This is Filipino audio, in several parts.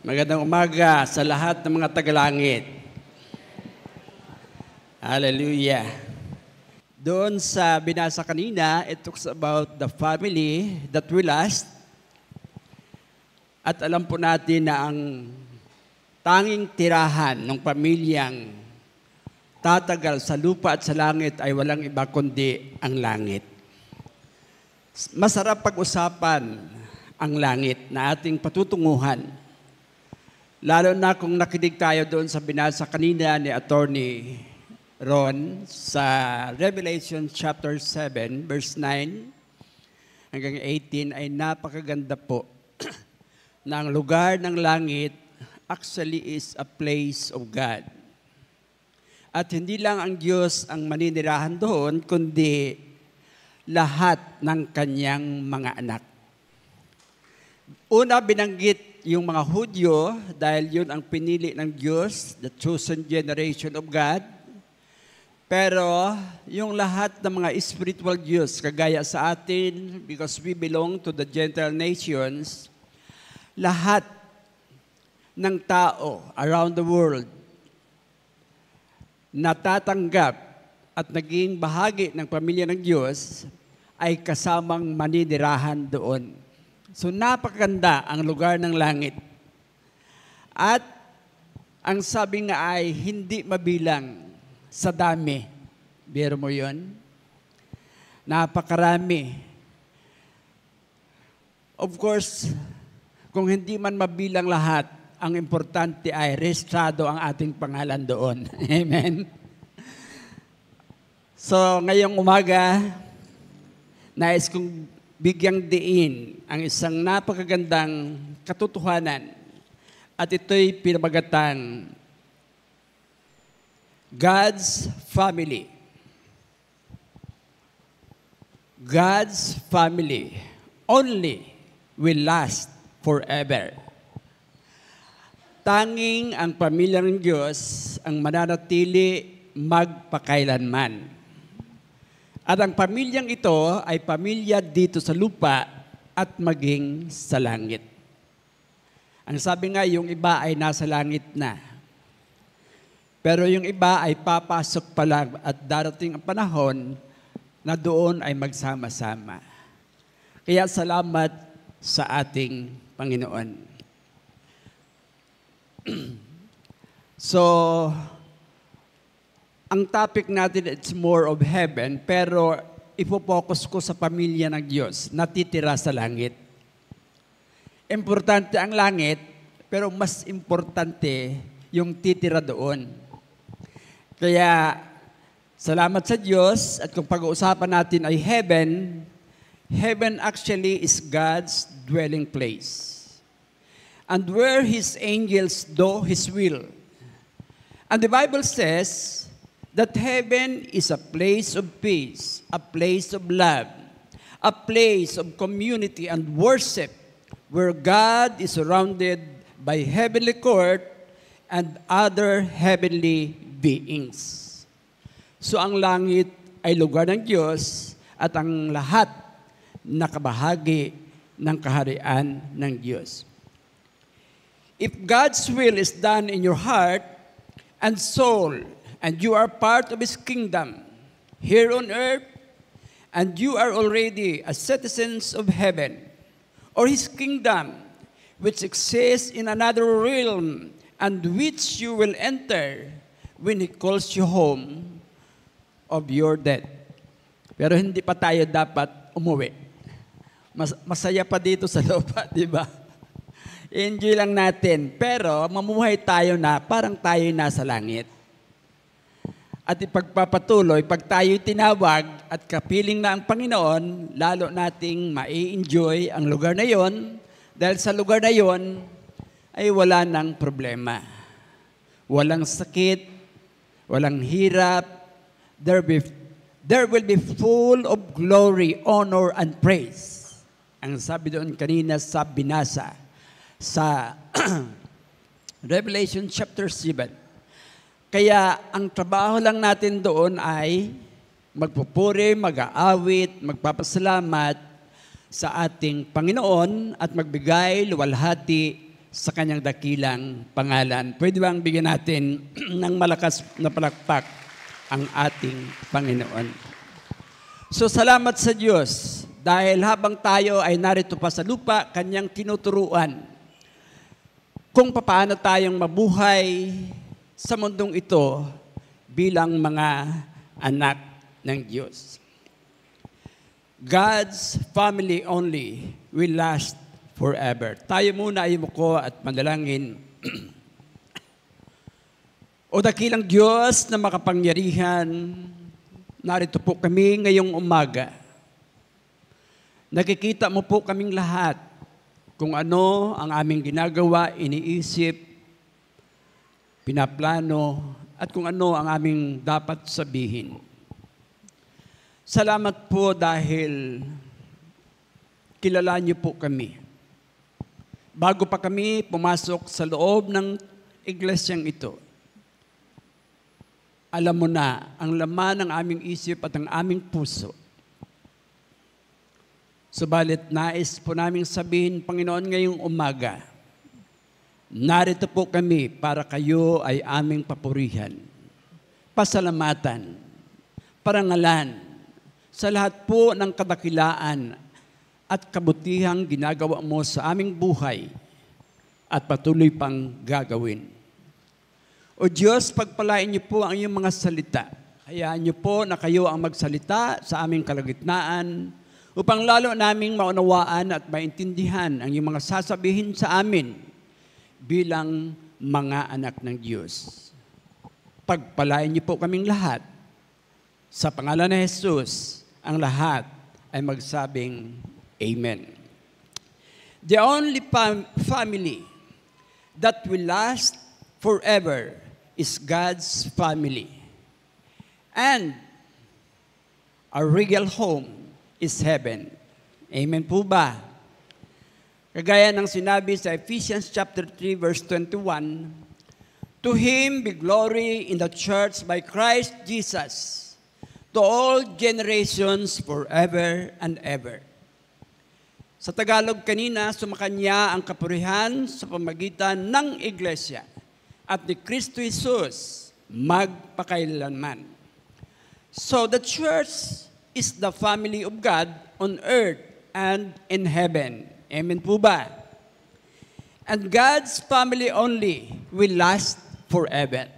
Magandang umaga sa lahat ng mga tagalangit. Hallelujah. Doon sa binasa kanina, it talks about the family that will last. At alam po natin na ang tanging tirahan ng pamilyang tatagal sa lupa at sa langit ay walang iba kundi ang langit. Masarap pag-usapan ang langit na ating patutunguhan. Lalo na kung nakinig tayo doon sa binasa kanina ni Attorney Ron sa Revelation chapter 7, verse 9 hanggang 18 ay napakaganda po na ang lugar ng langit actually is a place of God. At hindi lang ang Diyos ang maninirahan doon, kundi lahat ng kanyang mga anak. Una, binanggit yung mga Hudyo dahil yun ang pinili ng Diyos, the chosen generation of God. Pero yung lahat ng mga spiritual Diyos, kagaya sa atin, because we belong to the Gentile nations, lahat ng tao around the world natatanggap at naging bahagi ng pamilya ng Diyos ay kasamang maninirahan doon. So napakaganda ang lugar ng langit. At ang sabi nga ay hindi mabilang sa dami. Biro mo yun? Napakarami. Of course, kung hindi man mabilang lahat, ang importante ay rehistrado ang ating pangalan doon. Amen? So ngayong umaga, nais kong bigyang diin ang isang napakagandang katotohanan at ito'y pinamagatan God's family. God's family only will last forever. Tanging ang pamilya ng Diyos ang mananatili magpakailanman. At ang pamilyang ito ay pamilya dito sa lupa at maging sa langit. Ang sabi nga, yung iba ay nasa langit na. Pero yung iba ay papasok pa lang at darating ang panahon na doon ay magsama-sama. Kaya salamat sa ating Panginoon. So, ang topic natin, it's more of heaven, pero ipopokus ko sa pamilya ng Diyos, natitira sa langit. Importante ang langit, pero mas importante yung titira doon. Kaya, salamat sa Diyos, at kung pag-uusapan natin ay heaven, heaven actually is God's dwelling place. And where His angels do His will. And the Bible says that heaven is a place of peace, a place of love, a place of community and worship where God is surrounded by heavenly court and other heavenly beings. So ang langit ay lugar ng Diyos at ang lahat nakabahagi ng kaharian ng Diyos. If God's will is done in your heart and soul, and you are part of His kingdom here on earth, and you are already a citizens of heaven, or His kingdom, which exists in another realm, and which you will enter when He calls you home of your death. Pero hindi pa tayo dapat umuwi. Masaya pa dito sa lupa, di ba? Enjoy lang natin. Pero mamuhay tayo na parang tayo nasa langit. At ipagpapatuloy, pag tayo'y tinawag at kapiling na ang Panginoon, lalo nating mai-enjoy ang lugar na yon, dahil sa lugar na yon ay wala nang problema. Walang sakit, walang hirap, there will be full of glory, honor, and praise. Ang sabi doon kanina sa binasa, sa Revelation chapter 7. Kaya ang trabaho lang natin doon ay magpupuri, mag-aawit, magpapasalamat sa ating Panginoon at magbigay luwalhati sa kanyang dakilang pangalan. Pwede bang bigyan natin ng malakas na palakpak ang ating Panginoon? So salamat sa Diyos dahil habang tayo ay narito pa sa lupa, kanyang tinuturuan kung paano tayong mabuhay sa mundong ito bilang mga anak ng Diyos. God's family only will last forever. Tayo muna ay muko at manalangin. O dakilang Diyos na makapangyarihan, narito po kami ngayong umaga. Nakikita mo po kaming lahat kung ano ang aming ginagawa, iniisip, pinaplano, at kung ano ang aming dapat sabihin. Salamat po dahil kilala niyo po kami. Bago pa kami pumasok sa loob ng iglesyang ito, alam mo na ang laman ng aming isip at ang aming puso. Subalit nais po naming sabihin, Panginoon, ngayong umaga, narito po kami para kayo ay aming papurihan, pasalamatan, parangalan, sa lahat po ng kadakilaan at kabutihang ginagawa mo sa aming buhay at patuloy pang gagawin. O Diyos, pagpalain niyo po ang iyong mga salita. Hayaan niyo po na kayo ang magsalita sa aming kalagitnaan upang lalo naming maunawaan at maintindihan ang iyong mga sasabihin sa amin bilang mga anak ng Diyos. Pagpalain niyo po kaming lahat. Sa pangalan ni Jesus, ang lahat ay magsabing Amen. The only family that will last forever is God's family. And our real home is heaven. Amen po ba? Kagaya ng sinabi sa Ephesians chapter 3 verse 21, To Him be glory in the church by Christ Jesus, to all generations forever and ever. Sa Tagalog kanina, sumakanya ang kapurihan sa pamagitan ng iglesia at ni Kristo Jesus magpakailanman. So the church is the family of God on earth and in heaven. Amen po ba? And God's family only will last forever.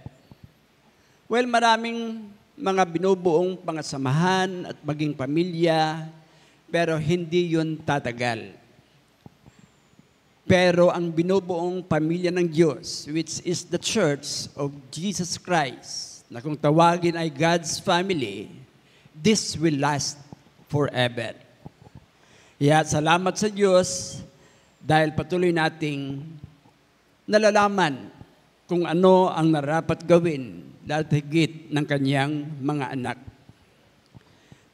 Well, maraming mga binubuong pangasamahan at maging pamilya, pero hindi yun tatagal. Pero ang binubuong pamilya ng Diyos, which is the Church of Jesus Christ, na kung tawagin ay God's family, this will last forever. Kaya salamat sa Diyos dahil patuloy nating nalalaman kung ano ang narapat gawin dahil higit ng kanyang mga anak.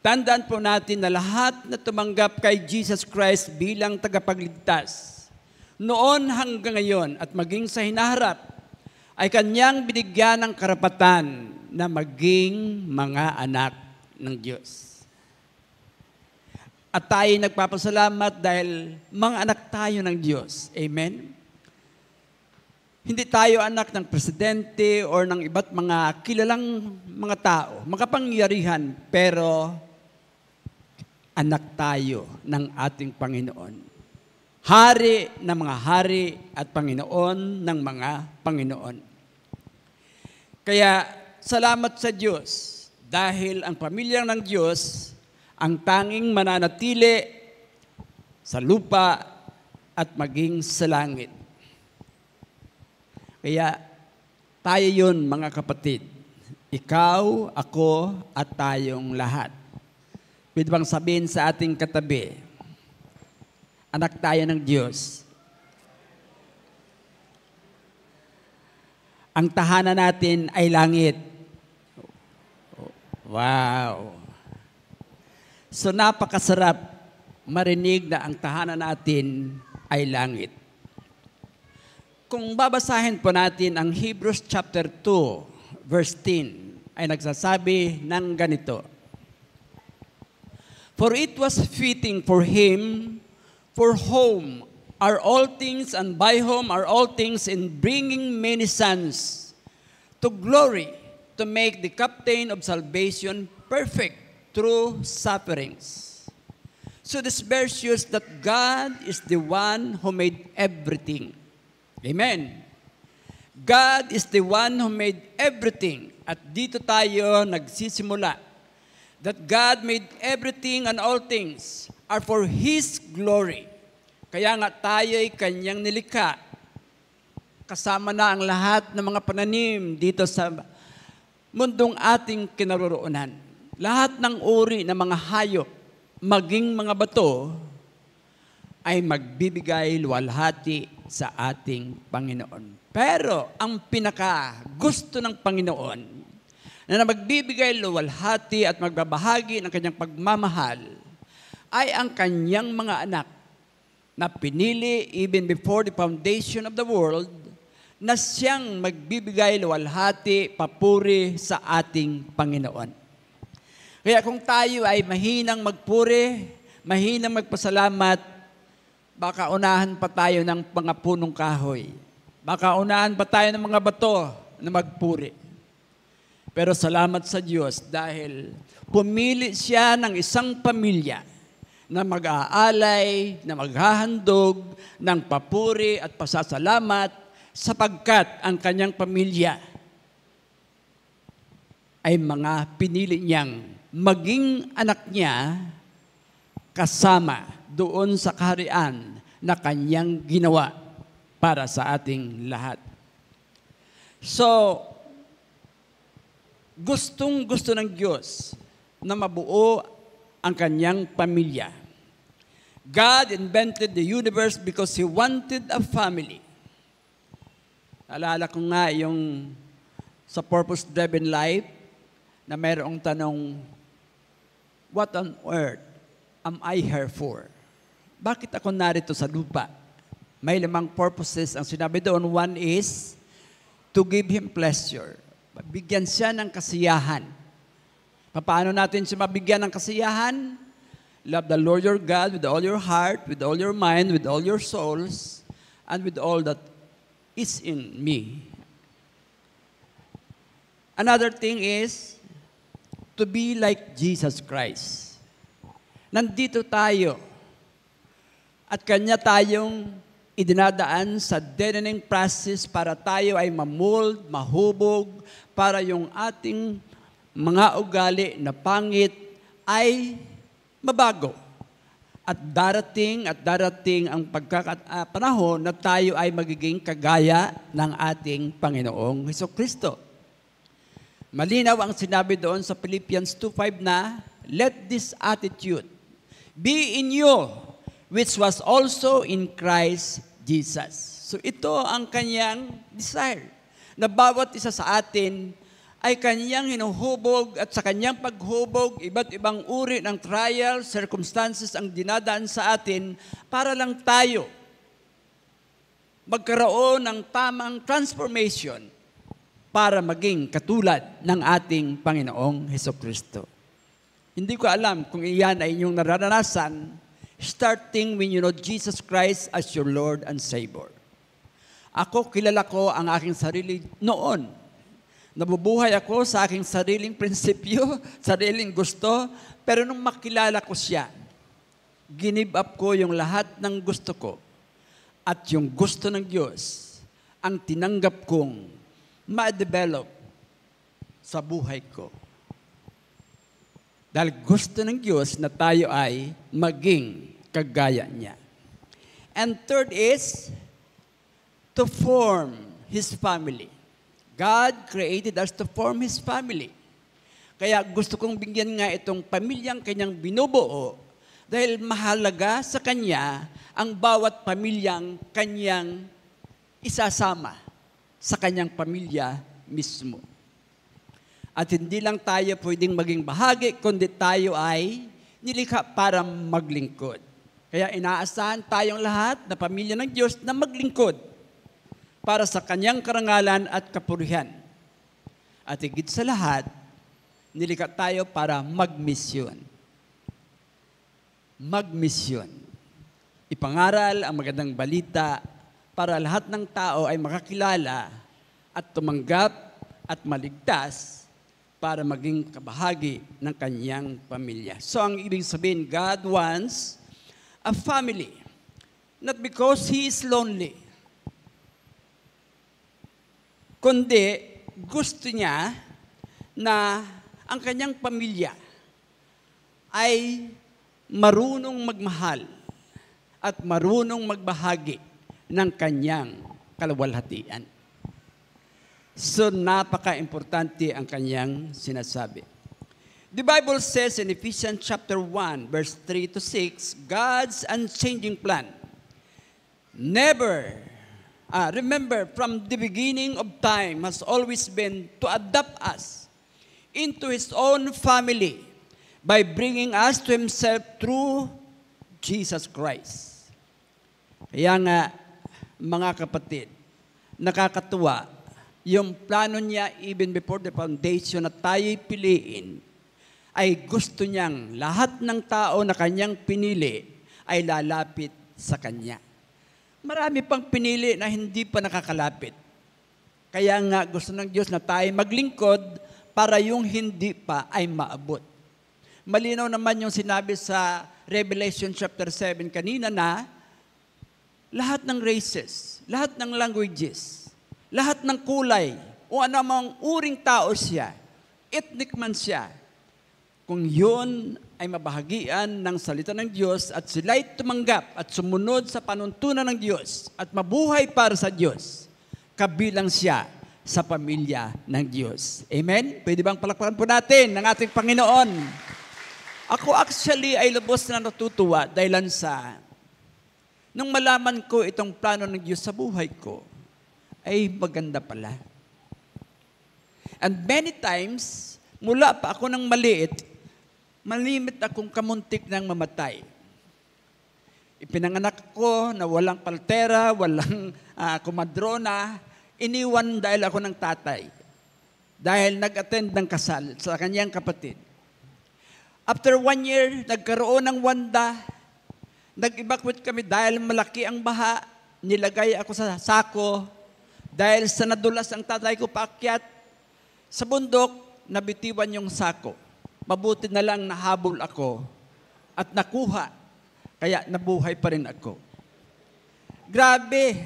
Tandaan po natin na lahat na tumanggap kay Jesus Christ bilang tagapagligtas, noon hanggang ngayon at maging sa hinaharap, ay kanyang binigyan ng karapatan na maging mga anak ng Diyos. At tayo nagpapasalamat dahil mga anak tayo ng Diyos. Amen? Hindi tayo anak ng presidente o ng iba't mga kilalang mga tao, makapangyarihan, pero anak tayo ng ating Panginoon. Hari ng mga hari at Panginoon ng mga Panginoon. Kaya salamat sa Diyos dahil ang pamilyang ng Diyos ang tanging mananatili sa lupa at maging sa langit. Kaya tayo yun, mga kapatid. Ikaw, ako, at tayong lahat. Pwede bang sabihin sa ating katabi, anak tayo ng Diyos. Ang tahanan natin ay langit. Wow! So napakasarap marinig na ang tahanan natin ay langit. Kung babasahin po natin ang Hebrews chapter 2, verse 10, ay nagsasabi ng ganito, For it was fitting for him for whom are all things, and by whom are all things, in bringing many sons to glory, to make the captain of salvation perfect through sufferings. So this verse shows that God is the one who made everything. Amen. God is the one who made everything. At dito tayo nagsisimula. That God made everything and all things are for His glory. Kaya nga tayo'y Kanyang nilikha. Kasama na ang lahat ng mga pananim dito sa mundong ating kinaroroonan. Lahat ng uri ng mga hayop, maging mga bato, ay magbibigay luwalhati sa ating Panginoon. Pero ang pinaka gusto ng Panginoon na magbibigay luwalhati at magbabahagi ng kanyang pagmamahal ay ang kanyang mga anak na pinili even before the foundation of the world na siyang magbibigay luwalhati, papuri sa ating Panginoon. Kaya kung tayo ay mahinang magpuri, mahinang magpasalamat, baka unahan pa tayo ng mga punong kahoy. Baka unahan pa tayo ng mga bato na magpuri. Pero salamat sa Diyos dahil pumili siya ng isang pamilya na mag-aalay, na maghahandog ng papuri at pasasalamat sapagkat ang kanyang pamilya ay mga pinili niyang maging anak niya kasama doon sa kaharian na kanyang ginawa para sa ating lahat. So, gustong-gusto ng Diyos na mabuo ang kanyang pamilya. God invented the universe because He wanted a family. Alala ko nga yung sa purpose-driven life na mayroong tanong, what on earth am I here for? Bakit ako narito sa lupa? May 5 purposes. Ang sinabi doon, one is to give Him pleasure. Bigyan siya ng kasiyahan. Paano natin siya mabigyan ng kasiyahan? Love the Lord your God with all your heart, with all your mind, with all your souls, and with all that is in me. Another thing is to be like Jesus Christ. Nandito tayo at Kanya tayong idinadaan sa deadening process para tayo ay mamold, mahubog, para yung ating mga ugali na pangit ay mabago. At darating ang panahon na tayo ay magiging kagaya ng ating Panginoong Hesukristo. Malinaw ang sinabi doon sa Philippians 2:5 na, let this attitude be in you, which was also in Christ Jesus. So ito ang kanyang desire, na bawat isa sa atin ay kanyang hinuhubog at sa kanyang paghubog, iba't ibang uri ng trial, circumstances ang dinadaan sa atin para lang tayo magkaroon ng tamang transformation para maging katulad ng ating Panginoong Hesukristo. Hindi ko alam kung iyan ay inyong nararanasan starting when you know Jesus Christ as your Lord and Savior. Ako, kilala ko ang aking sarili noon. Nabubuhay ako sa aking sariling prinsipyo, sariling gusto, pero nung makilala ko siya, give up ko yung lahat ng gusto ko at yung gusto ng Diyos ang tinanggap kong ma-develop sa buhay ko. Dahil gusto ng Diyos na tayo ay maging kagaya niya. And third is to form His family. God created us to form His family. Kaya gusto kong bigyan nga itong pamilyang kanyang binubuo dahil mahalaga sa kanya ang bawat pamilyang kanyang isasama sa kanyang pamilya mismo. At hindi lang tayo pwedeng maging bahagi, kundi tayo ay nilikha para maglingkod. Kaya inaasahan tayong lahat na pamilya ng Diyos na maglingkod para sa kanyang karangalan at kapurihan. At higit sa lahat, nilikha tayo para magmisyon. Magmisyon. ipangaral ang magandang balita para lahat ng tao ay makakilala at tumanggap at maligtas para maging kabahagi ng kanyang pamilya. So ang ibig sabihin, God wants a family. Not because He is lonely, kundi gusto niya na ang kanyang pamilya ay marunong magmahal at marunong magbahagi ng kanyang kaluwalhatian. So napaka-importante ang kanyang sinasabi. The Bible says in Ephesians chapter 1, verse 3 to 6, God's unchanging plan. Remember, from the beginning of time has always been to adopt us into His own family by bringing us to Himself through Jesus Christ. Kaya nga, mga kapatid, nakakatuwa, yung plano niya even before the foundation na tayo'y piliin, ay gusto niyang lahat ng tao na kanyang pinili ay lalapit sa Kanya. Marami pang pinili na hindi pa nakakalapit. Kaya nga gusto ng Diyos na tayo maglingkod para yung hindi pa ay maabot. Malinaw naman yung sinabi sa Revelation chapter 7 kanina na lahat ng races, lahat ng languages, lahat ng kulay, o anumang uring tao siya, ethnic man siya, kung yun ay mabahagian ng salita ng Diyos at sila'y tumanggap at sumunod sa panuntunan ng Diyos at mabuhay para sa Diyos, kabilang siya sa pamilya ng Diyos. Amen? Pwede bang palakpakan po natin ng ating Panginoon? Ako actually ay lubos na natutuwa dahil sa nung malaman ko itong plano ng Diyos sa buhay ko, ay maganda pala. And many times, mula pa ako ng maliit, malimit akong kamuntik ng mamatay. Ipinanganak ko na walang paltera, walang kumadrona, iniwan dahil ako ng tatay. Dahil nag-attend ng kasal sa kanyang kapatid. After 1 year, nagkaroon ng wanda, nag-evacuate kami dahil malaki ang baha, nilagay ako sa sako, dahil sa nadulas ang tatay ko paakyat, sa bundok, nabitiwan yung sako. Mabuti na lang nahabol ako at nakuha, kaya nabuhay pa rin ako. Grabe,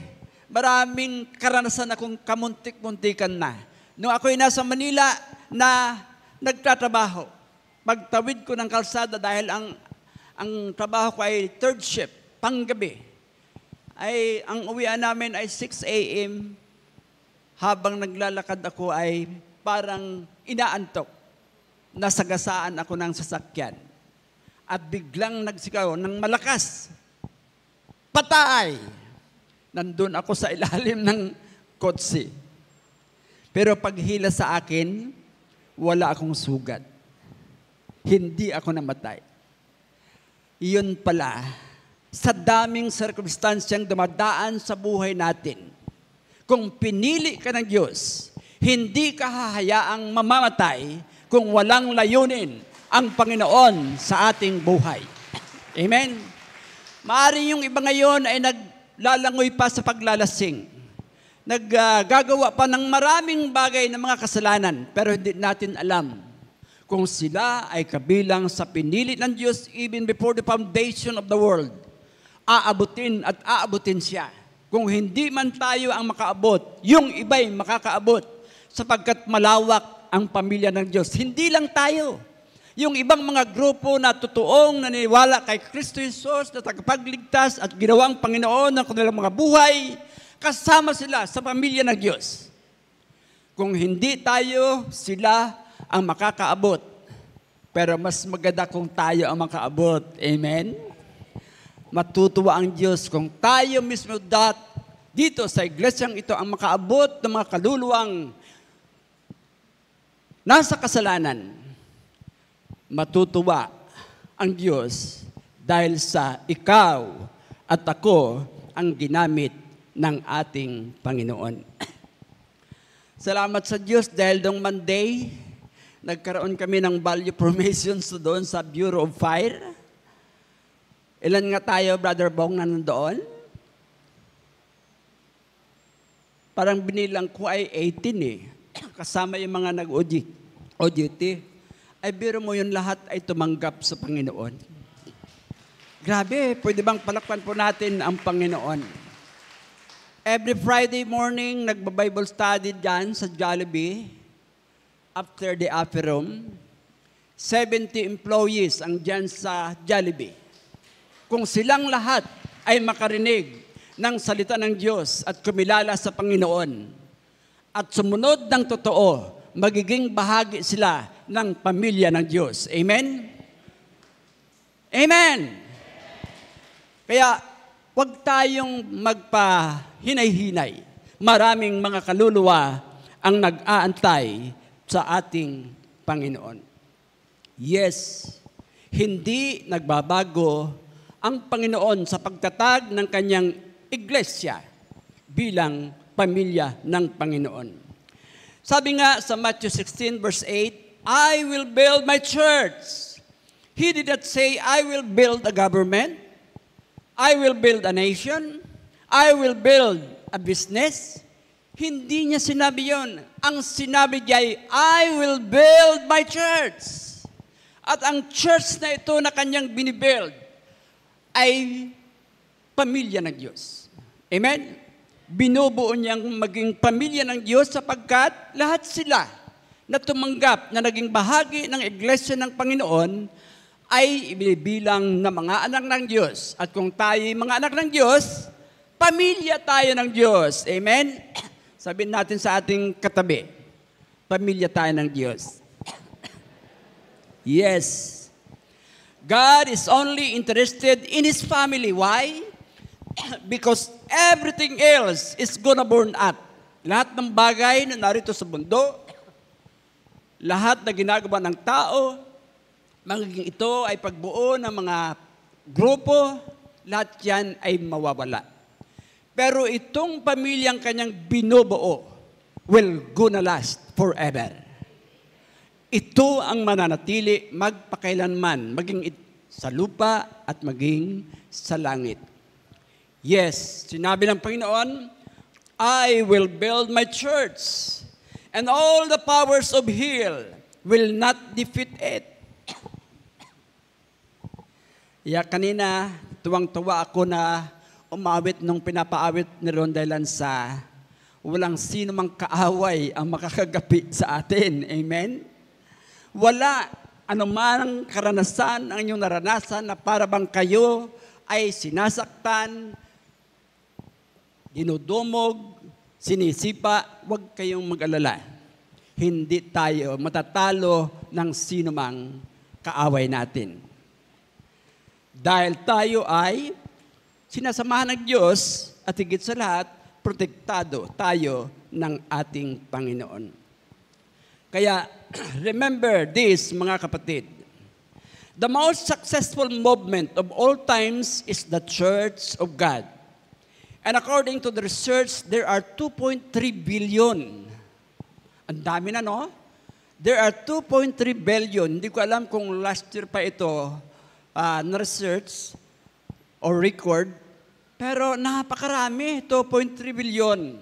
maraming karanasan akong kamuntik-muntikan na. Nung ako'y nasa Manila na nagtatrabaho, pagtawid ko ng kalsada dahil ang trabaho ko ay third shift, panggabi, ay ang uwian namin ay 6 a.m. Habang naglalakad ako ay parang inaantok. Nasagasaan ako ng sasakyan. At biglang nagsigaw ng malakas. Patay! Nandun ako sa ilalim ng kotse. Pero paghila sa akin, wala akong sugat. Hindi ako namatay. Iyon pala, sa daming circumstansyang dumadaan sa buhay natin, kung pinili ka ng Diyos, hindi ka hahayaang mamamatay kung walang layunin ang Panginoon sa ating buhay. Amen? Maari yung iba ngayon ay naglalangoy pa sa paglalasing. Naggagawa pa ng maraming bagay na mga kasalanan, pero hindi natin alam kung sila ay kabilang sa pinili ng Diyos even before the foundation of the world. Aabutin at aabutin siya. Kung hindi man tayo ang makaabot, yung iba'y makakaabot sapagkat malawak ang pamilya ng Diyos. Hindi lang tayo. Yung ibang mga grupo na totoong naniniwala kay Kristo Jesus na tagapagligtas at ginawang Panginoon ng kanilang mga buhay, kasama sila sa pamilya ng Diyos. Kung hindi tayo, sila ang makakaabot. Pero mas maganda kung tayo ang makaabot. Amen? Matutuwa ang Diyos kung tayo mismo dito sa iglesyang ito ang makaabot ng mga kaluluwang nasa kasalanan. Matutuwa ang Diyos dahil sa ikaw at ako ang ginamit ng ating Panginoon. Salamat sa Diyos dahil noong Monday, nagkaroon kami ng value promotions doon sa Bureau of Fire. Ilan nga tayo, Brother Bong, na nandoon? Parang binilang ko ay 18 eh. Kasama yung mga nag-OJT. Ay biro mo yun, lahat ay tumanggap sa Panginoon. Grabe, pwede bang palakpan po natin ang Panginoon? Every Friday morning, nagba-Bible study dyan sa Jollibee. After the upper room, 70 employees ang dyan sa Jollibee. Kung silang lahat ay makarinig ng salita ng Diyos at kumilala sa Panginoon at sumunod ng totoo, magiging bahagi sila ng pamilya ng Diyos. Amen? Amen! Kaya, huwag tayong magpahinay-hinay. Maraming mga kaluluwa ang nag-aantay sa ating Panginoon. Yes, hindi nagbabago ang Panginoon sa pagtatag ng kanyang iglesia bilang pamilya ng Panginoon. Sabi nga sa Matthew 16 verse 8, I will build my church. He did not say, I will build a government. I will build a nation. I will build a business. Hindi niya sinabi yon. Ang sinabi niya ay, I will build my church. At ang church na ito na kanyang binibuild ay pamilya ng Diyos. Amen? Binubuo niyang maging pamilya ng Diyos sapagkat lahat sila na tumanggap na naging bahagi ng iglesia ng Panginoon ay ibibilang na mga anak ng Diyos. At kung tayo mga anak ng Diyos, pamilya tayo ng Diyos. Amen? Sabihin natin sa ating katabi, pamilya tayo ng Diyos. Yes. God is only interested in His family. Why? Because everything else is gonna burn up. Lahat ng bagay na narito sa mundo, lahat na ginagawa ng tao, magiging ito ay pagbuo ng mga grupo, lahat yan ay mawawala. Pero itong pamilyang kanyang binubuo will gonna last forever. Ito ang mananatili magpakailanman, maging sa lupa at maging sa langit. Yes, sinabi ng Panginoon, I will build my church, and all the powers of hell will not defeat it. Kanina, tuwang-tuwa ako na umawit nung pinapaawit ni Ronda Lanza, walang sino mang kaaway ang makakagapi sa atin. Amen? Wala anumang karanasan ang inyong naranasan na para bang kayo ay sinasaktan, dinudumog, sinisipa, huwag kayong mag-alala. Hindi tayo matatalo ng sino mang kaaway natin. Dahil tayo ay sinasamahan ng Diyos at higit sa lahat, protektado tayo ng ating Panginoon. Kaya, remember this, mga kapatid. The most successful movement of all times is the Church of God. And according to the research, there are 2.3 billion. Ang dami na, no? There are 2.3 billion. Hindi ko alam kung last year pa ito, na-research or record, pero napakarami, 2.3 billion.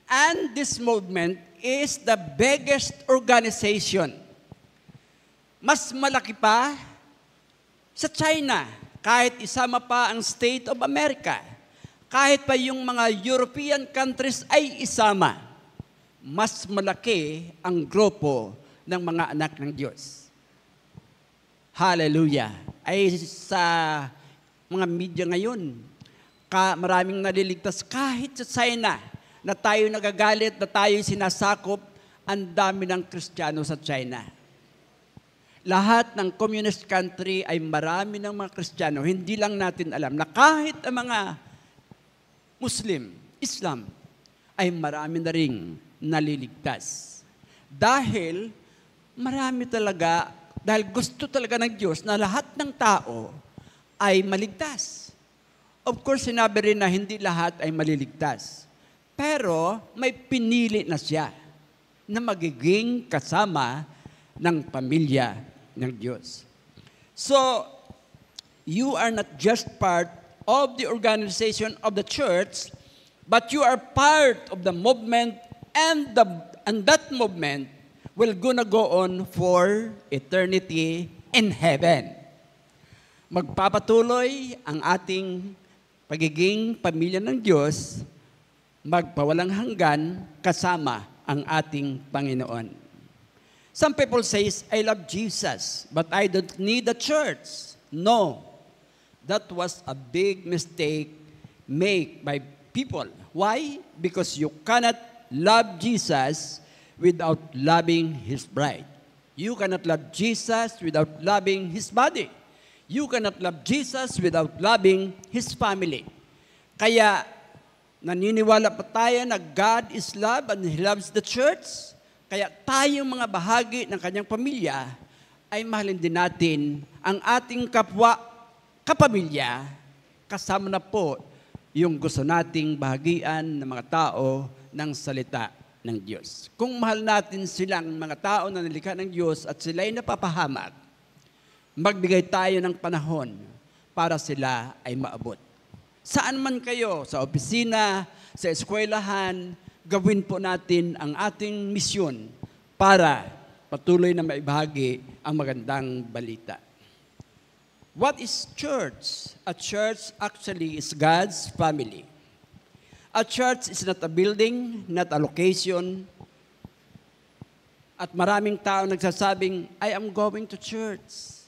And this movement is the biggest organization. Mas malaki pa sa China, kahit isama pa ang State of America, kahit pa yung mga European countries ay isama, mas malaki ang grupo ng mga anak ng Diyos. Hallelujah. Ay sa mga media ngayon, maraming naliligtas kahit sa China na tayo nagagalit, na tayo sinasakop, ang dami ng Kristiyano sa China. Lahat ng communist country ay marami ng mga Kristiyano. Hindi lang natin alam na kahit ang mga Muslim, Islam, ay marami na ring naliligtas. Dahil marami talaga, dahil gusto talaga ng Diyos na lahat ng tao ay maligtas. Of course, sinabi rin na hindi lahat ay maliligtas. Pero may pinili na siya na magiging kasama ng pamilya ng Diyos. So, you are not just part of the organization of the church, but you are part of the movement, and that movement will gonna go on for eternity in heaven. Magpapatuloy ang ating pagiging pamilya ng Diyos, magpawalang hanggan kasama ang ating Panginoon. Some people say, I love Jesus, but I don't need a church. No, that was a big mistake made by people. Why? Because you cannot love Jesus without loving His bride. You cannot love Jesus without loving His body. You cannot love Jesus without loving His family. Kaya, naniniwala pa tayo na God is love and He loves the church. Kaya tayong mga bahagi ng Kanyang pamilya ay mahalin din natin ang ating kapamilya, kasama na po yung gusto nating bahagian ng mga tao ng salita ng Diyos. Kung mahal natin silang mga tao na nilikha ng Diyos at sila'y napapahamak, magbigay tayo ng panahon para sila ay maabot. Saan man kayo, sa opisina, sa eskwelahan, gawin po natin ang ating misyon para patuloy na maibahagi ang magandang balita. What is church? A church actually is God's family. A church is not a building, not a location. At maraming tao nagsasabing, I am going to church.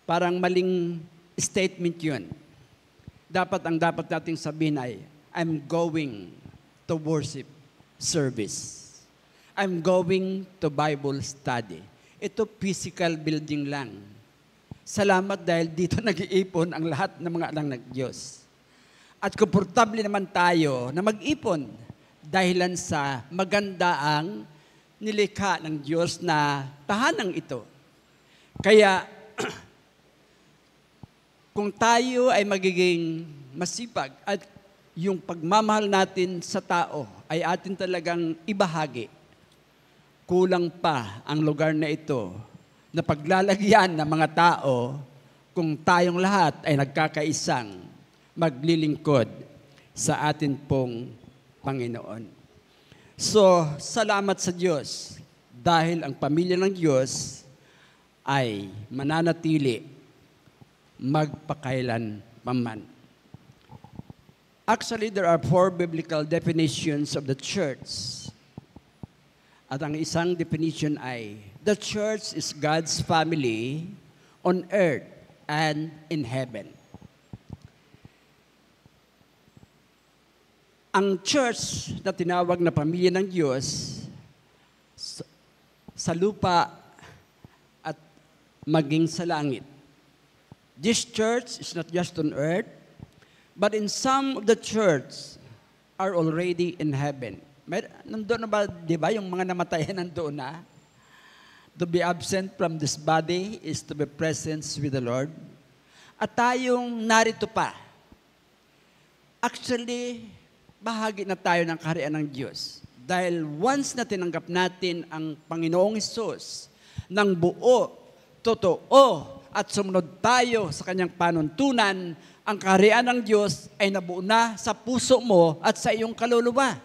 Parang maling statement yun. Ang dapat nating sabihin ay, I'm going to worship service. I'm going to Bible study. Ito physical building lang. Salamat dahil dito nag-iipon ang lahat ng mga anak ng Diyos. At komportable naman tayo na mag-ipon dahilan sa maganda ang nilikha ng Diyos na tahanang ito. Kaya, kung tayo ay magiging masipag at yung pagmamahal natin sa tao ay atin talagang ibahagi, kulang pa ang lugar na ito na paglalagyan ng mga tao kung tayong lahat ay nagkakaisang maglilingkod sa atin pong Panginoon. So, salamat sa Diyos dahil ang pamilya ng Diyos ay mananatili magpakailan paman. Actually, there are 4 biblical definitions of the church. At ang isang definition ay, the church is God's family on earth and in heaven. Ang church na tinawag na pamilya ng Diyos sa lupa at maging sa langit. This church is not just on earth, but in some of the church are already in heaven. Nandoon na ba, di ba, yung mga namatayan nandoon na? To be absent from this body is to be present with the Lord. At tayong narito pa. Actually, bahagi na tayo ng kaharian ng Diyos. Dahil once na tinanggap natin ang Panginoong Hesus ng buo, totoo, at sumunod tayo sa kanyang panuntunan, ang kaharian ng Diyos ay nabuo na sa puso mo at sa iyong kaluluwa.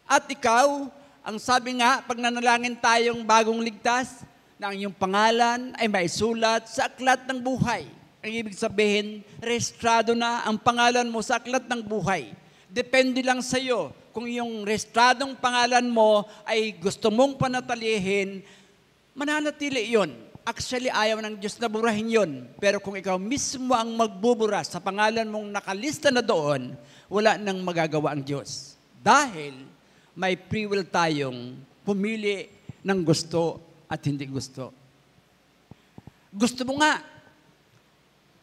At ikaw, ang sabi nga, pag nanalangin tayong bagong ligtas, na ang iyong pangalan ay maisulat sa aklat ng buhay. Ang ibig sabihin, rehistrado na ang pangalan mo sa aklat ng buhay. Depende lang sa iyo kung yung rehistradong pangalan mo ay gusto mong panatilihin, mananatili yon. Actually, ayaw ng Diyos na burahin yon. Pero kung ikaw mismo ang magbubura sa pangalan mong nakalista na doon, wala nang magagawa ang Diyos. Dahil may free will tayong pumili ng gusto at hindi gusto. Gusto mo nga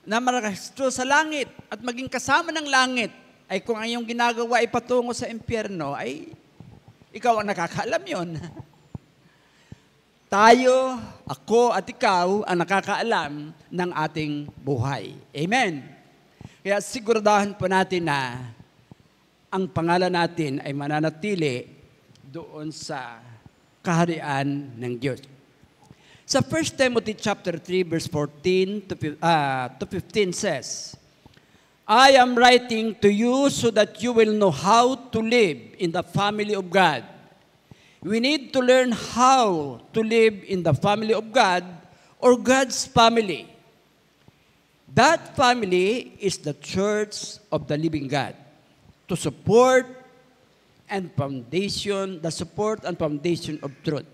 na marahistro sa langit at maging kasama ng langit, ay kung ang iyong ginagawa ay patungo sa impyerno, ay ikaw ang nakakaalam yon. Tayo, ako at ikaw ang nakakaalam ng ating buhay. Amen. Kaya siguraduhan po natin na ang pangalan natin ay mananatili doon sa kaharian ng Diyos. Sa 1 Timothy chapter 3 verse 14 to 15 says, I am writing to you so that you will know how to live in the family of God. We need to learn how to live in the family of God or God's family. That family is the church of the living God to support and foundation, the support and foundation of truth.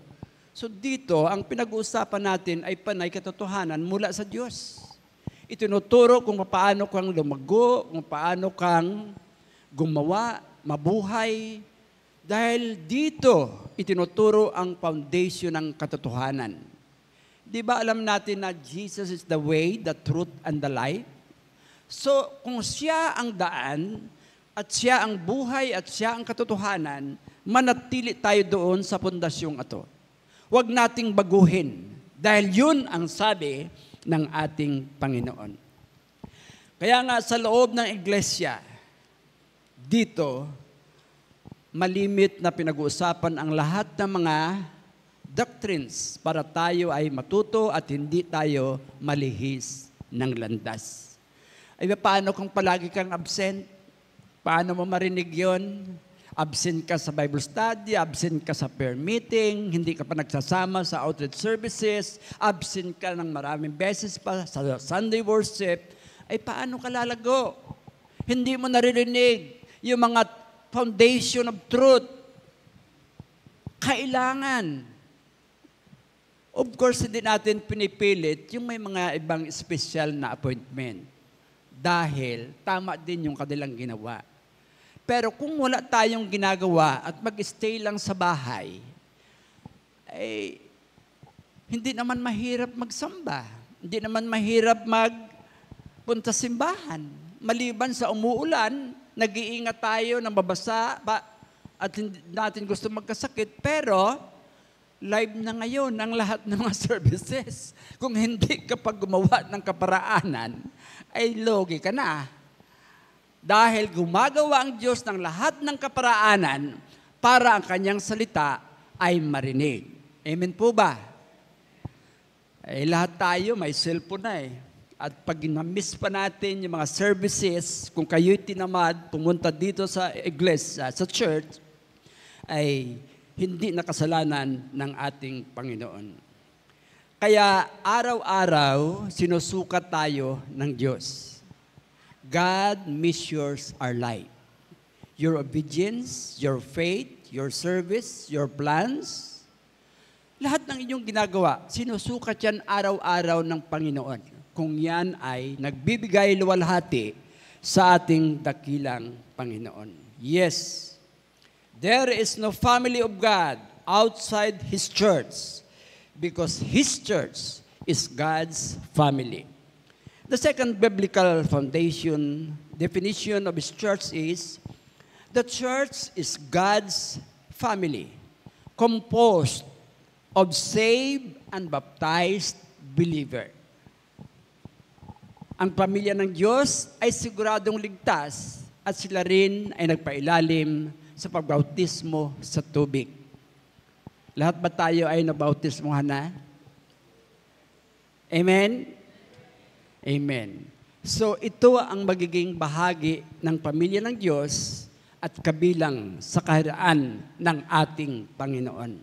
So dito, ang pinag-uusapan natin ay panay katotohanan mula sa Diyos. Itinuturo kung paano kang lumago, kung paano kang gumawa, mabuhay. Dahil dito, itinuturo ang foundation ng katotohanan. Di ba alam natin na Jesus is the way, the truth, and the life? So, kung siya ang daan, at siya ang buhay, at siya ang katotohanan, manatili tayo doon sa pundasyong ito. Huwag nating baguhin, dahil yun ang sabi ng ating Panginoon. Kaya nga sa loob ng iglesia, dito, malimit na pinag-uusapan ang lahat ng mga doctrines para tayo ay matuto at hindi tayo malihis ng landas. Ay paano kung palagi kang absent? Paano mo marinig yun? Absent ka sa Bible study, absent ka sa prayer meeting, hindi ka pa nagsasama sa outreach services, absent ka ng maraming beses pa sa Sunday worship, ay paano ka lalago? Hindi mo naririnig yung mga foundation of truth. Kailangan. Of course, hindi natin pinipilit yung may mga ibang special na appointment. Dahil tama din yung kanilang ginawa. Pero kung wala tayong ginagawa at mag-stay lang sa bahay, eh, hindi naman mahirap magsamba. Hindi naman mahirap magpunta simbahan. Maliban sa umuulan, nag-iingat tayo ng babasa at hindi natin gusto magkasakit. Pero, live na ngayon ang lahat ng mga services. Kung hindi ka pa gumawa ng kaparaanan, ay logi ka na. Dahil gumagawa ang Diyos ng lahat ng kaparaanan para ang kanyang salita ay marinig. Amen po ba? Eh, lahat tayo may cellphone na eh. At pag na-miss pa natin yung mga services, kung kayo'y tinamad, pumunta dito sa iglesia, sa church, ay hindi na kasalanan ng ating Panginoon. Kaya araw-araw, sinusukat tayo ng Diyos. God measures our life. Your obedience, your faith, your service, your plans, lahat ng inyong ginagawa, sinusukat yan araw-araw ng Panginoon. Kung yan ay nagbibigay luwalhati sa ating dakilang Panginoon. Yes, there is no family of God outside His church because His church is God's family. The second biblical foundation definition of His church is, the church is God's family, composed of saved and baptized believer. Ang pamilya ng Diyos ay siguradong ligtas at sila rin ay nagpailalim sa pagbautismo sa tubig. Lahat ba tayo ay nabautismohan na? Amen? Amen. So ito ang magiging bahagi ng pamilya ng Diyos at kabilang sa kaharian ng ating Panginoon.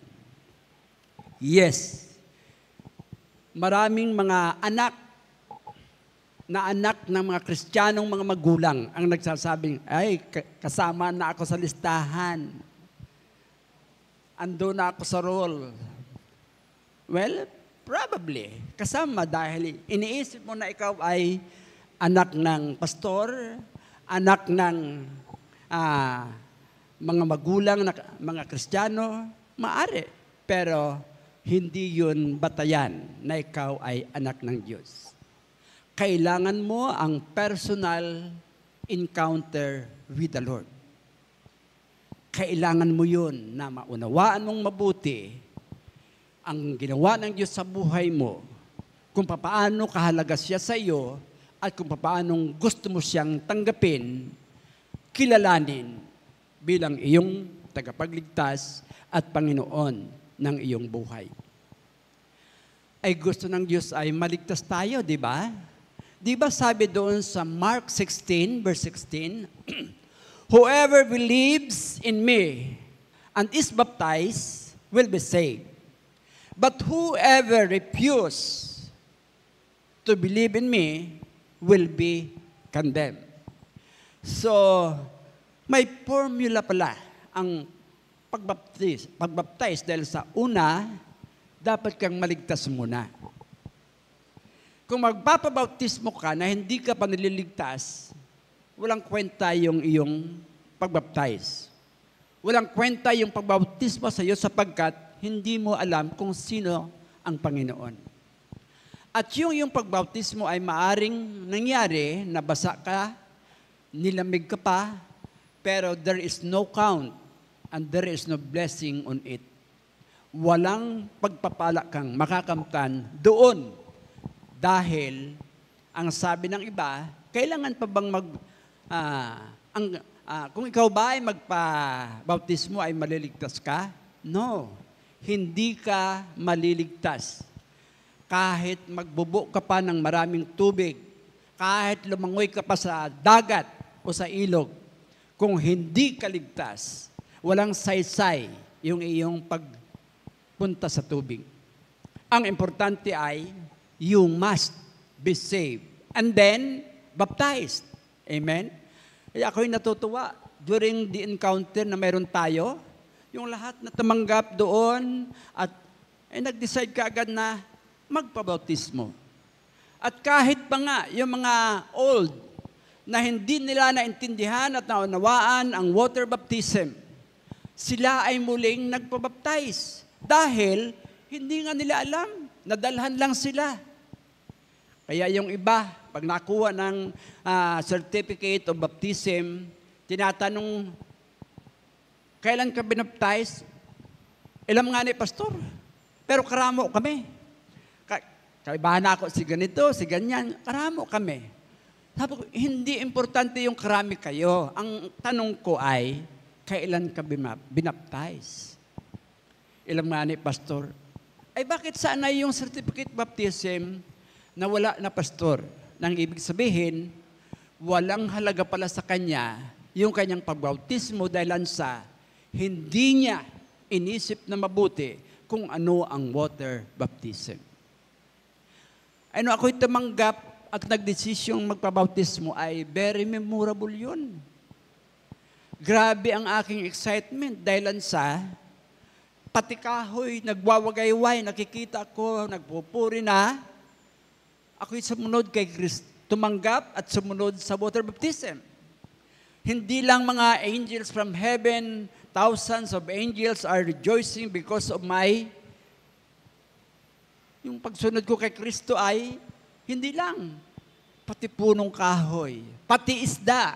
Yes, maraming mga anak ng mga Kristiyanong mga magulang ang nagsasabing, ay, kasama na ako sa listahan. Ando na ako sa role. Well, probably. Kasama dahil iniisip mo na ikaw ay anak ng pastor, anak ng mga magulang, mga Kristiyano, maari. Pero hindi yun batayan na ikaw ay anak ng Diyos. Kailangan mo ang personal encounter with the Lord. Kailangan mo yun na maunawaan mong mabuti ang ginawa ng Diyos sa buhay mo, kung paano kahalaga siya sa iyo, at kung paano gusto mo siyang tanggapin, kilalanin bilang iyong tagapagligtas at Panginoon ng iyong buhay. ay gusto ng Diyos ay maligtas tayo, di ba? Di ba sabi doon sa Mark 16, verse 16, whoever believes in me and is baptized will be saved. But whoever refuses to believe in me will be condemned. So, may formula pala ang pagbaptize dahil sa una, dapat kang maligtas muna. Kung magpapabautismo ka na hindi ka pa nililigtas, walang kwenta yung iyong pagbaptize. Walang kwenta yung pagbautismo sa iyo sapagkat hindi mo alam kung sino ang Panginoon. At yung pagbautismo ay maaring nangyari, nabasa ka, nilamig ka pa, pero there is no count and there is no blessing on it. Walang pagpapala kang makakamtan doon. Dahil, ang sabi ng iba, kailangan pa bang kung ikaw ba ay magpa-bautismo ay maliligtas ka? No, hindi ka maliligtas. Kahit magbubo ka pa ng maraming tubig, kahit lumangoy ka pa sa dagat o sa ilog, kung hindi ka ligtas, walang saysay yung iyong pagpunta sa tubig. Ang importante ay, you must be saved. And then, baptized. Amen? Kaya ako'y natutuwa during the encounter na mayroon tayo, yung lahat na tumanggap doon at nag-decide ka agad na magpabautismo. At kahit pa nga yung mga old na hindi nila naintindihan at naunawaan ang water baptism, sila ay muling nagpabaptize dahil hindi nga nila alam, nadalhan lang sila. Kaya yung iba, pag nakuha ng certificate of baptism, tinatanong, kailan ka binaptize? Ilam nga ni pastor, pero karamo kami. Kaibahan ako si ganito, si ganyan, karamo kami. Sabi ko, hindi importante yung karami kayo. Ang tanong ko ay, kailan ka binaptize? Ilam nga ni pastor, ay bakit sana yung certificate baptism na wala na pastor? Nang ibig sabihin, walang halaga pala sa kanya yung kanyang pagbautismo dahil sa hindi niya inisip na mabuti kung ano ang water baptism. Ako'y tumanggap at nagdesisyong magpabautismo ay very memorable yun. Grabe ang aking excitement dahil sa pati kahoy, nagwawagayway, nakikita ko, nagpupuri na. Ako'y sumunod kay Kristo, tumanggap at sumunod sa water baptism. Hindi lang mga angels from heaven, thousands of angels are rejoicing because of yung pagsunod ko kay Kristo ay, hindi lang, pati punong kahoy, pati isda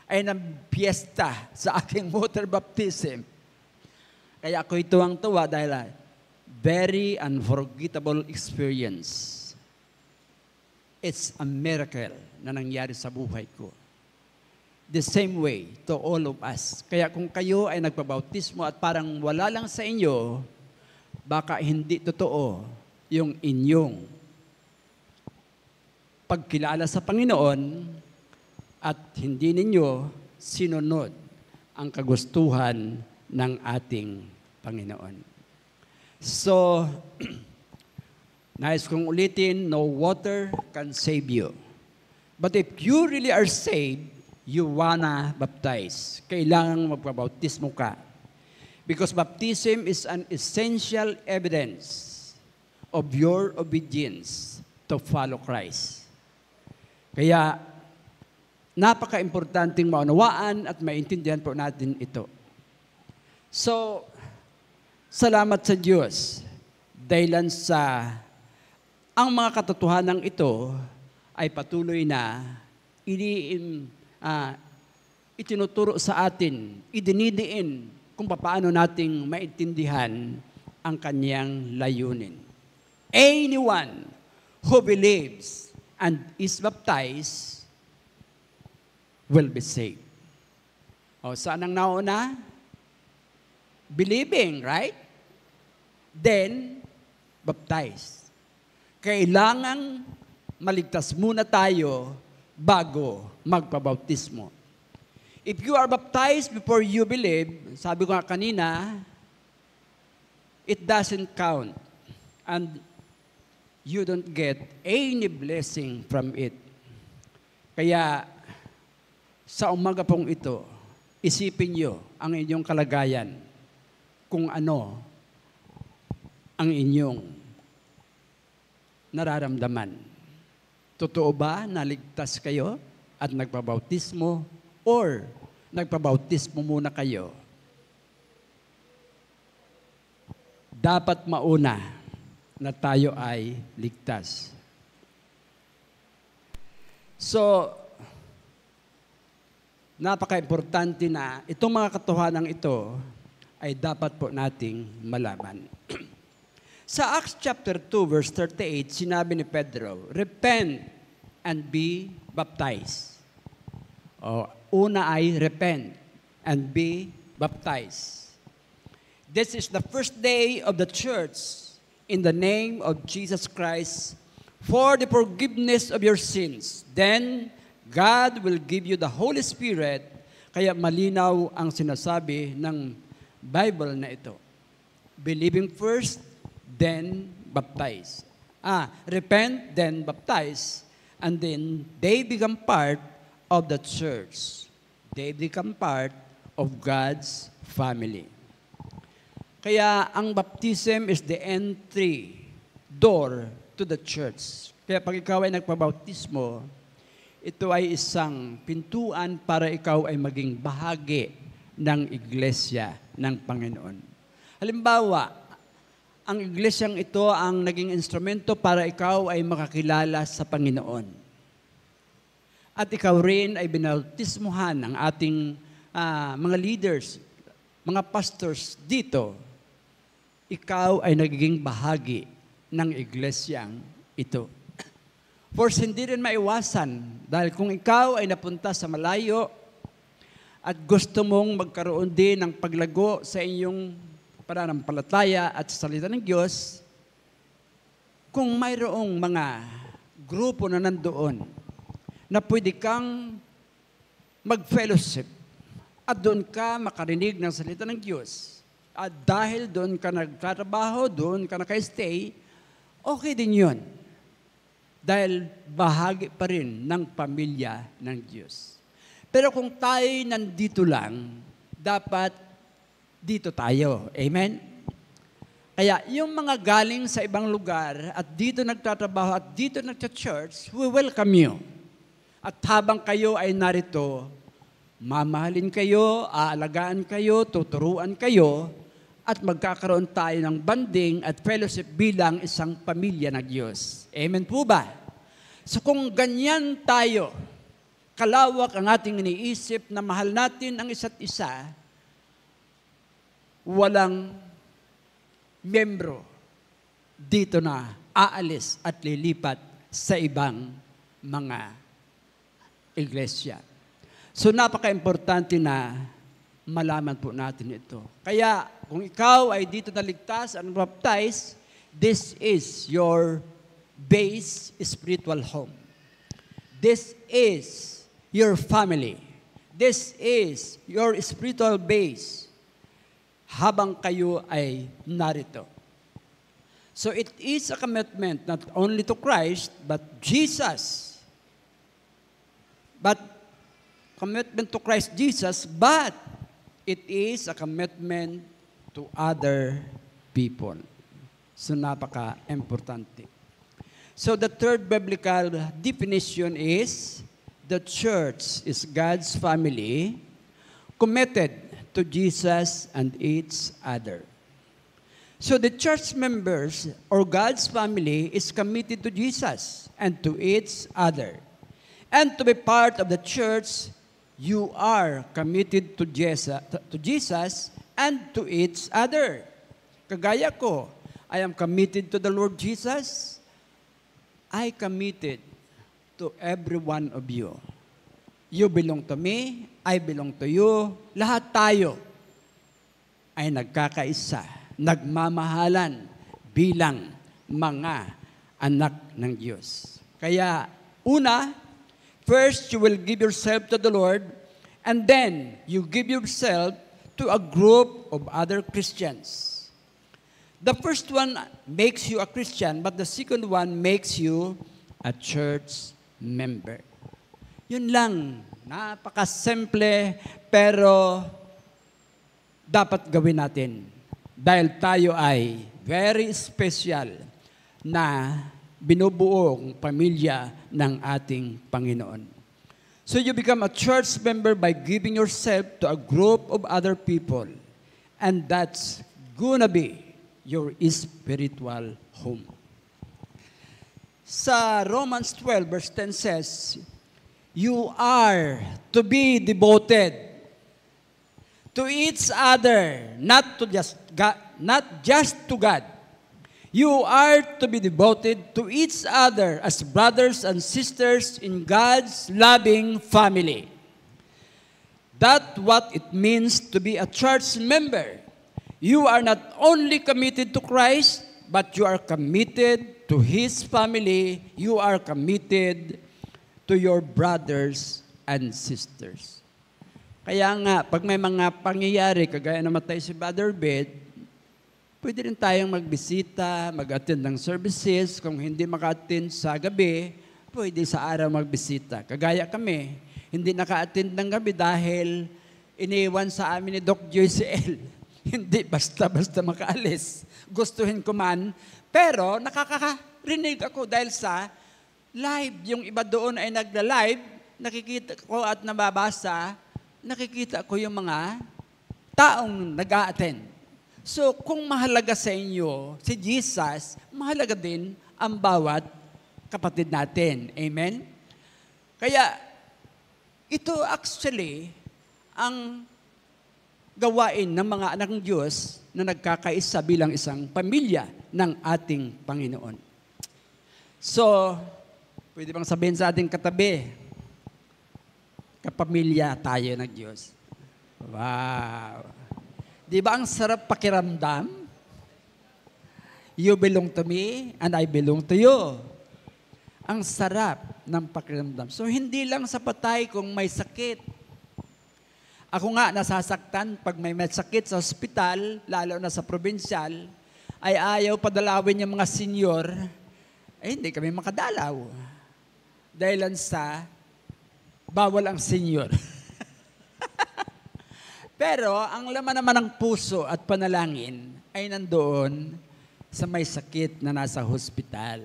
ay nang-piesta sa aking water baptism. Kaya ako'y tuwang-tuwa dahil very unforgettable experience. It's a miracle na nangyari sa buhay ko. The same way to all of us. Kaya kung kayo ay nagpabautismo at parang wala lang sa inyo, baka hindi totoo yung inyong pagkilala sa Panginoon at hindi ninyo sinunod ang kagustuhan ng ating Panginoon. So, nais kong ulitin, no water can save you. But if you really are saved, you wanna baptize. Kailangan magpabautismo ka. Because baptism is an essential evidence of your obedience to follow Christ. Kaya, napaka-importanting maunawaan at maintindihan po natin ito. So, salamat sa Diyos dahilan sa ang mga katotohanan ito ay patuloy na itinuturo sa atin, idinidiin kung paano nating maintindihan ang kanyang layunin. Anyone who believes and is baptized will be saved. O, saan ang nauna? Believing, right? Then, baptized. kailangang maligtas muna tayo bago magpabautismo. If you are baptized before you believe, sabi ko nga kanina, it doesn't count. And you don't get any blessing from it. Kaya, sa umaga pong ito, isipin nyo ang inyong kalagayan kung ano ang inyong nararamdaman. Totoo ba na ligtas kayo at nagpabautismo or nagpabautismo muna kayo? Dapat mauna na tayo ay ligtas. So, napaka-importante na itong mga katotohanan ito ay dapat po nating malaman. Sa Acts chapter 2 verse 38, sinabi ni Pedro, repent and be baptized. Una ay repent and be baptized. This is the first day of the church in the name of Jesus Christ for the forgiveness of your sins. Then God will give you the Holy Spirit. Kaya malinaw ang sinasabi ng Bible na ito. Believing first, then baptize. Repent, then baptize. And then they become part of the church. They become part of God's family. Kaya ang baptism is the entry door to the church. Kaya pag ikaw ay nagpabautismo, ito ay isang pintuan para ikaw ay maging bahagi ng iglesia ng Panginoon. Halimbawa, ang iglesyang ito ang naging instrumento para ikaw ay makakilala sa Panginoon. At ikaw rin ay binautismuhan ng ating mga leaders, mga pastors dito. Ikaw ay nagiging bahagi ng iglesyang ito. First, hindi rin maiwasan dahil kung ikaw ay napunta sa malayo at gusto mong magkaroon din ng paglago sa inyong pananampalataya at sa salita ng Diyos, kung mayroong mga grupo na nandoon na pwede kang mag-fellowship at doon ka makarinig ng salita ng Diyos at dahil doon ka nagtatrabaho, doon ka naka-stay, okay din yun. Dahil bahagi pa rin ng pamilya ng Diyos. Pero kung tayo nandito lang, dapat dito tayo. Amen? Kaya yung mga galing sa ibang lugar at dito nagtatrabaho at dito nagcha-church, we welcome you. At habang kayo ay narito, mamahalin kayo, aalagaan kayo, tuturuan kayo, at magkakaroon tayo ng banding at fellowship bilang isang pamilya ng Diyos. Amen po ba? So kung ganyan tayo, kalawak ang ating iniisip na mahal natin ang isa't isa, walang membro dito na aalis at lilipat sa ibang mga iglesia. So napaka-importante na malaman po natin ito. Kaya kung ikaw ay dito naligtas at baptized, this is your base spiritual home. This is your family. This is your spiritual base habang kayo ay narito. So it is a commitment not only to Christ, but Jesus. But commitment to Christ Jesus, but it is a commitment to other people. So napaka-importante. So the third biblical definition is, the church is God's family committed to Jesus and each other. So the church members or God's family is committed to Jesus and to each other. And to be part of the church, you are committed to Jesus and to each other. Kagaya ko, I am committed to the Lord Jesus. I committed to every one of you. You belong to me, I belong to you. Lahat tayo ay nagkakaisa, nagmamahalan bilang mga anak ng Diyos. Kaya, una, first you will give yourself to the Lord, and then you give yourself to a group of other Christians. The first one makes you a Christian, but the second one makes you a church member. Yun lang, napakasimple, pero dapat gawin natin. Dahil tayo ay very special na binubuong pamilya ng ating Panginoon. So you become a church member by giving yourself to a group of other people. And that's gonna be your spiritual home. Sa Romans 12 verse 10 says, you are to be devoted to each other, not just to God. You are to be devoted to each other as brothers and sisters in God's loving family. That's what it means to be a church member. You are not only committed to Christ, but you are committed to His family. You are committed to your brothers and sisters. Kaya nga, pag may mga pangyayari, kagaya namatay si Brother Bed, pwede rin tayong magbisita, mag-attend ng services. Kung hindi maka-attend sa gabi, pwede sa araw magbisita. Kagaya kami, hindi naka-attend ng gabi dahil iniwan sa amin ni Doc Joyce L. Hindi basta-basta makaalis. Gustuhin ko man, pero nakakarinig ako dahil sa live. Yung iba doon ay nagla-live, nakikita ko at nababasa, nakikita ko yung mga taong nag-a-attend. So, kung mahalaga sa inyo si Jesus, mahalaga din ang bawat kapatid natin. Amen? Kaya, ito actually ang gawain ng mga anak ng Diyos na nagkakaisa bilang isang pamilya ng ating Panginoon. So, pwede bang sabihin sa ating katabi, kapamilya tayo ng Diyos. Wow! Di ba ang sarap pakiramdam? You belong to me and I belong to you. Ang sarap ng pakiramdam. So, hindi lang sa patay kung may sakit. Ako nga, nasasaktan pag may sakit sa ospital, lalo na sa probinsyal, ay ayaw padalawin yung mga senior, hindi kami makadalaw. Dahilan sa bawal ang senior. Pero ang laman naman ng puso at panalangin ay nandoon sa may sakit na nasa hospital.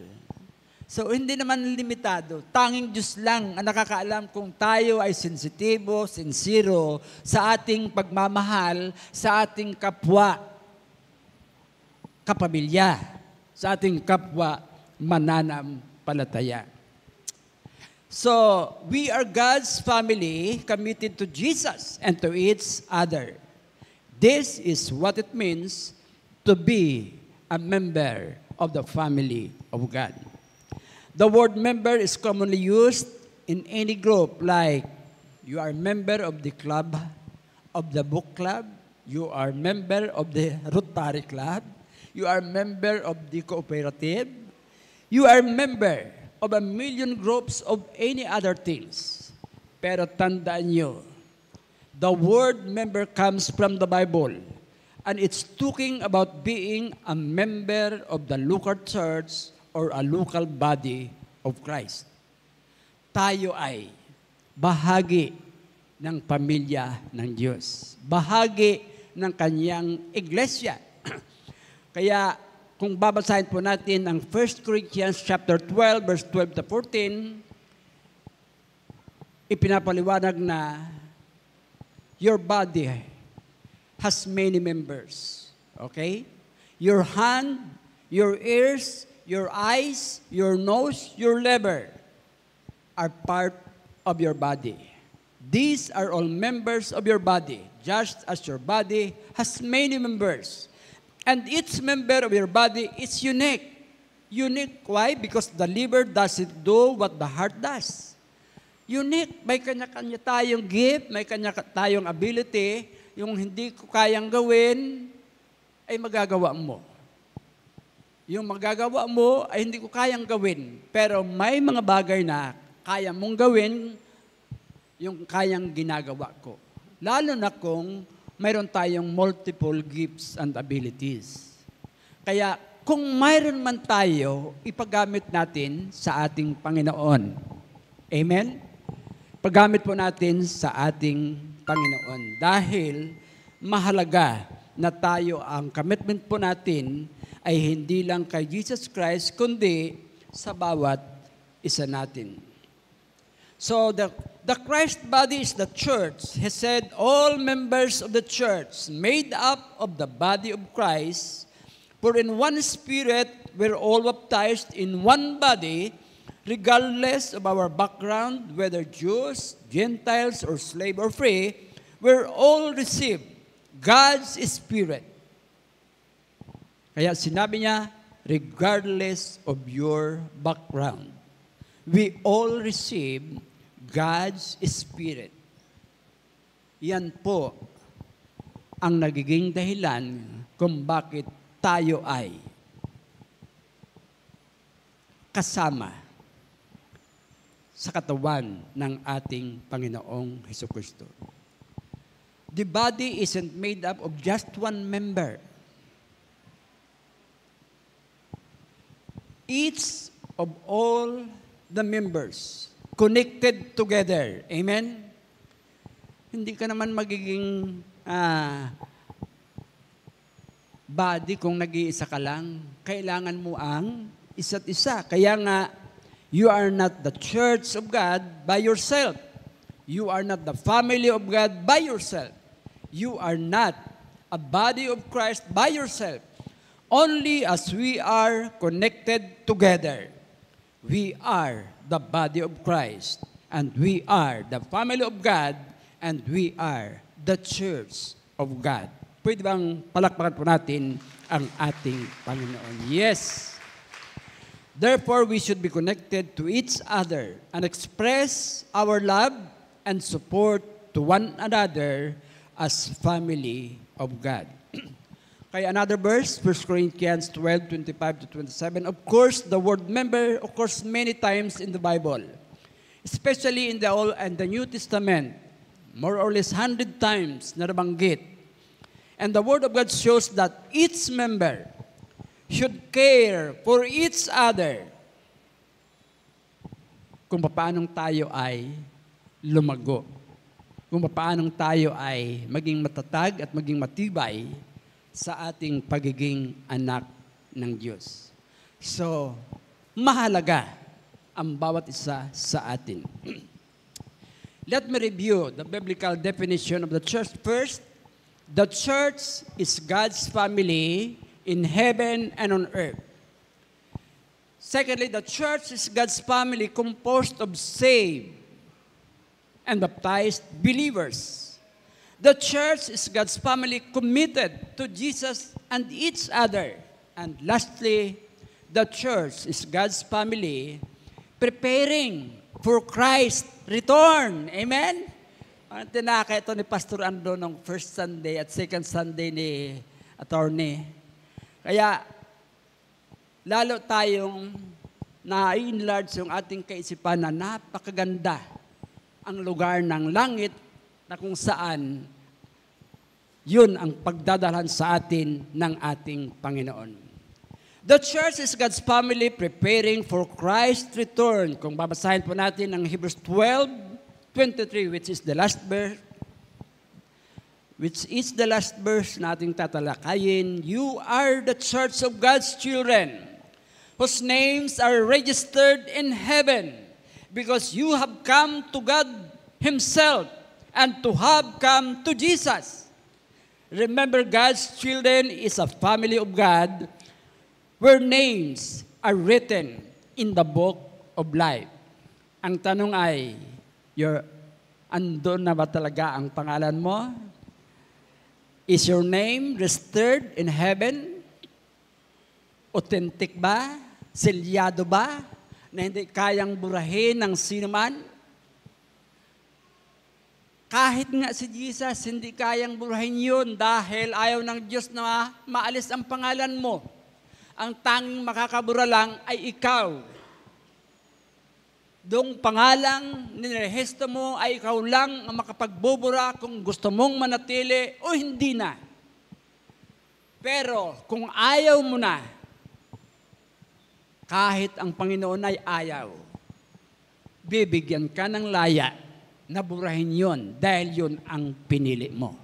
So hindi naman limitado. Tanging Diyos lang ang nakakaalam kung tayo ay sensitibo, sincero sa ating pagmamahal sa ating kapwa, kapamilya, sa ating kapwa mananampalataya. So, we are God's family committed to Jesus and to each other. This is what it means to be a member of the family of God. The word member is commonly used in any group, like you are a member of the club, of the book club, you are a member of the Rotary Club, you are a member of the cooperative, you are a member of a million groups of any other things. Pero tandaan nyo, the word member comes from the Bible, and it's talking about being a member of the local church or a local body of Christ. Tayo ay bahagi ng pamilya ng Diyos. Bahagi ng kanyang iglesia. Kaya, kung babasahin po natin ang 1 Corinthians chapter 12, verse 12 to 14, ipinapaliwanag na your body has many members. Okay? Your hand, your ears, your eyes, your nose, your liver are part of your body. These are all members of your body, just as your body has many members. And each member of your body is unique. Unique, why? Because the liver doesn't do what the heart does. Unique, may kanya-kanya tayong gift, may kanya tayong ability, yung hindi ko kayang gawin, ay magagawa mo. Yung magagawa mo ay hindi ko kayang gawin. Pero may mga bagay na kaya mong gawin, yung kayang ginagawa ko. Lalo na kung mayroon tayong multiple gifts and abilities. Kaya kung mayroon man tayo, ipagamit natin sa ating Panginoon. Amen? Paggamit po natin sa ating Panginoon. Dahil mahalaga na tayo, ang commitment po natin ay hindi lang kay Jesus Christ, kundi sa bawat isa natin. So the Christ body is the church. He said, all members of the church made up of the body of Christ, for in one spirit we're all baptized in one body, regardless of our background, whether Jews, Gentiles, or slave or free, we're all received God's Spirit. Kaya sinabi niya, regardless of your background, we all receive God's Spirit. Yan po ang nagiging dahilan kung bakit tayo ay kasama sa katawan ng ating Panginoong Hesukristo. The body isn't made up of just one member. Each of all the members connected together. Amen? Hindi ka naman magiging body kung nag-iisa ka lang. Kailangan mo ang isa't isa. Kaya nga, you are not the church of God by yourself. You are not the family of God by yourself. You are not a body of Christ by yourself. Only as we are connected together, we are the body of Christ, and we are the family of God, and we are the church of God. Pwede bang palakpakan po natin ang ating Panginoon? Yes. Therefore, we should be connected to each other and express our love and support to one another as family of God. Kaya another verse, 1 Corinthians 12:25-27. Of course, the word member occurs many times in the Bible, especially in the Old and the New Testament, more or less 100 times na nabanggit. And the Word of God shows that each member should care for each other kung paanong tayo ay lumago, kung paanong tayo ay maging matatag at maging matibay sa ating pagiging anak ng Diyos. So, mahalaga ang bawat isa sa atin. Let me review the biblical definition of the church first. The church is God's family in heaven and on earth. Secondly, the church is God's family composed of saved and baptized believers. The church is God's family committed to Jesus and each other. And lastly, the church is God's family preparing for Christ's return. Amen? Ang tinaka ito ni Pastor Ando nung first Sunday at second Sunday ni Attorney. Kaya, lalo tayong na-enlarge yung ating kaisipan na napakaganda ang lugar ng langit na kung saan yun ang pagdadalhan sa atin ng ating Panginoon. The church is God's family preparing for Christ's return. Kung babasahin po natin ang Hebrews 12:23, which is the last verse nating tatalakayin, you are the church of God's children, whose names are registered in heaven, because you have come to God Himself and to have come to Jesus. Remember, God's children is a family of God where names are written in the book of life. Ang tanong ay, andun na ba talaga ang pangalan mo? Is your name registered in heaven? Authentic ba? Selyado ba? Na hindi kayang burahin ng sino man? Kahit nga si Jesus, hindi kayang burahin yun dahil ayaw ng Diyos na maalis ang pangalan mo. ang tanging makakabura lang ay ikaw. Dong pangalang nirehesto mo ay ikaw lang ang makapagbubura kung gusto mong manatili o hindi na. Pero kung ayaw mo na, kahit ang Panginoon ay ayaw, bibigyan ka ng laya na burahin yon dahil yon ang pinili mo.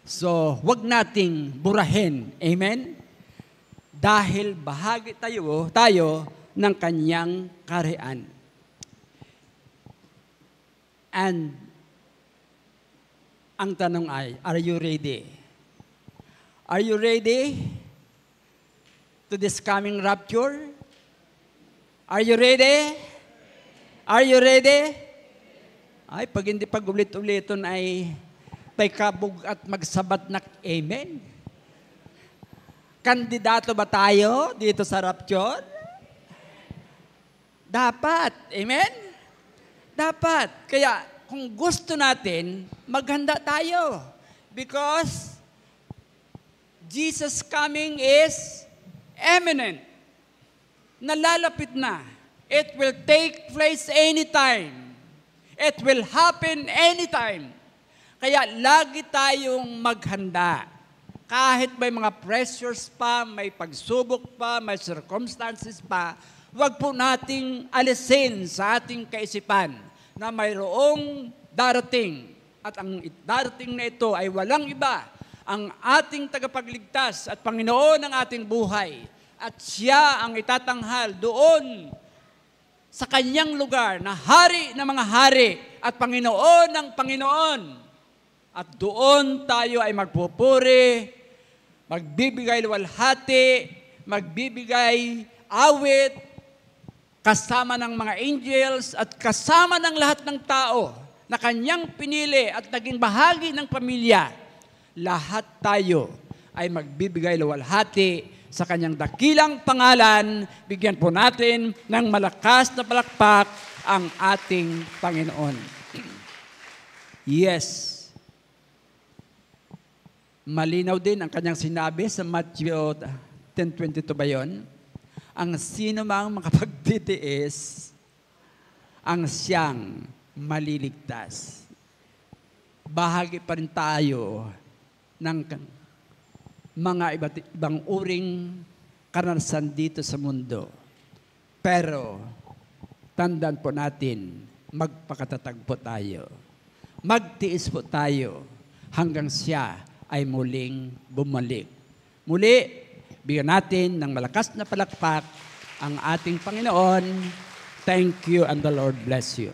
So, wag nating burahin. Amen? Dahil bahagi tayo ng kanyang kaharian. And ang tanong ay, are you ready? Are you ready to this coming rapture? Are you ready? Are you ready? Ay, pag hindi pag-ulit-uliton ay may kabog at magsabat na amen. Kandidato ba tayo dito sa rapture? Dapat. Amen? Dapat. Kaya kung gusto natin, maghanda tayo. Because Jesus coming is imminent. Nalalapit na. It will take place anytime. It will happen anytime. Kaya lagi tayong maghanda. Kahit may mga pressures pa, may pagsubok pa, may circumstances pa, wag po nating alisin sa ating kaisipan na mayroong darating. At ang darating na ito ay walang iba, ang ating tagapagligtas at Panginoon ng ating buhay. At siya ang itatanghal doon sa kanyang lugar na hari ng mga hari at Panginoon ng Panginoon. At doon tayo ay magpupuri, magbibigay luwalhati, magbibigay awit, kasama ng mga angels at kasama ng lahat ng tao na kanyang pinili at naging bahagi ng pamilya. Lahat tayo ay magbibigay luwalhati sa kanyang dakilang pangalan. Bigyan po natin ng malakas na palakpak ang ating Panginoon. Yes. Malinaw din ang kanyang sinabi sa Matthew 10:22 ba yun? Ang sino mang makapagtitiis, ang siyang maliligtas. Bahagi pa rin tayo ng mga ibang uring karanasan dito sa mundo. Pero, tandaan po natin, magpakatatag po tayo. Magtiis po tayo hanggang siya ay muling bumalik. Muli, bigyan natin ng malakas na palakpak ang ating Panginoon. Thank you and the Lord bless you.